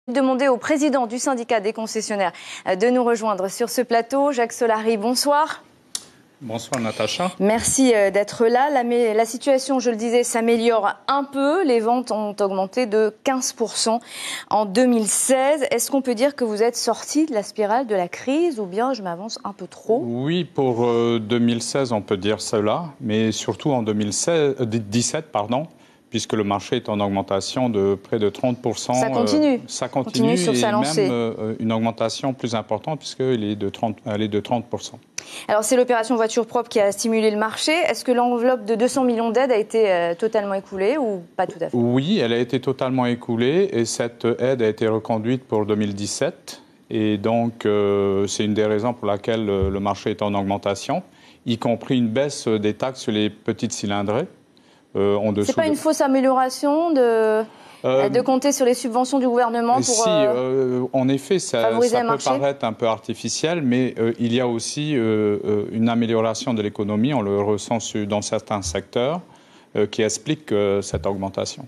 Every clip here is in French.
Demander au président du syndicat des concessionnaires de nous rejoindre sur ce plateau. Jacques Solary, bonsoir. Bonsoir Natacha. Merci d'être là. La situation, je le disais, s'améliore un peu. Les ventes ont augmenté de 15% en 2016. Est-ce qu'on peut dire que vous êtes sorti de la spirale de la crise ou bien je m'avance un peu trop? Oui, pour 2016, on peut dire cela, mais surtout en 2017, puisque le marché est en augmentation de près de 30%. Ça continue. Ça continue sur sa lancée. Et même une augmentation plus importante puisqu'elle est de 30%. Alors c'est l'opération voiture propre qui a stimulé le marché. Est-ce que l'enveloppe de 200 millions d'aides a été totalement écoulée ou pas tout à fait? Oui, elle a été totalement écoulée et cette aide a été reconduite pour 2017. Et donc c'est une des raisons pour laquelle le marché est en augmentation, y compris une baisse des taxes sur les petites cylindrées. C'est pas une fausse amélioration de compter sur les subventions du gouvernement pour si, en effet, ça peut paraître un peu artificiel, mais il y a aussi une amélioration de l'économie, on le ressent dans certains secteurs, qui explique cette augmentation.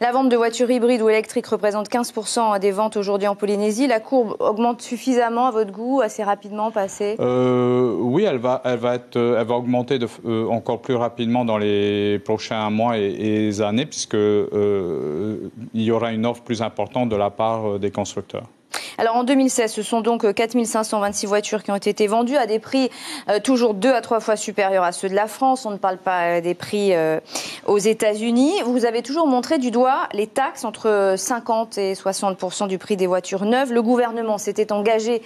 La vente de voitures hybrides ou électriques représente 15% des ventes aujourd'hui en Polynésie. La courbe augmente suffisamment à votre goût, assez rapidement passée? Oui, elle va augmenter encore plus rapidement dans les prochains mois et années, puisqu'il y aura une offre plus importante de la part des constructeurs. Alors en 2016, ce sont donc 4 526 voitures qui ont été vendues à des prix toujours 2 à 3 fois supérieurs à ceux de la France. On ne parle pas des prix aux États-Unis. Vous avez toujours montré du doigt les taxes entre 50 et 60% du prix des voitures neuves. Le gouvernement s'était engagé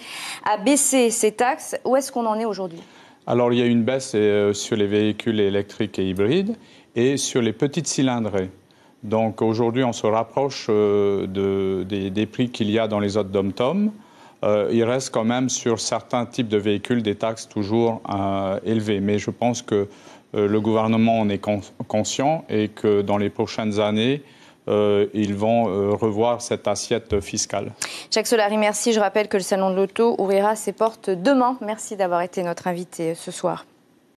à baisser ces taxes. Où est-ce qu'on en est aujourd'hui? Alors il y a une baisse sur les véhicules électriques et hybrides et sur les petites cylindrées. Donc aujourd'hui, on se rapproche des prix qu'il y a dans les autres dom-tom. Il reste quand même sur certains types de véhicules des taxes toujours élevées. Mais je pense que le gouvernement en est conscient et que dans les prochaines années, ils vont revoir cette assiette fiscale. Jacques Solary, merci. Je rappelle que le Salon de l'Auto ouvrira ses portes demain. Merci d'avoir été notre invité ce soir.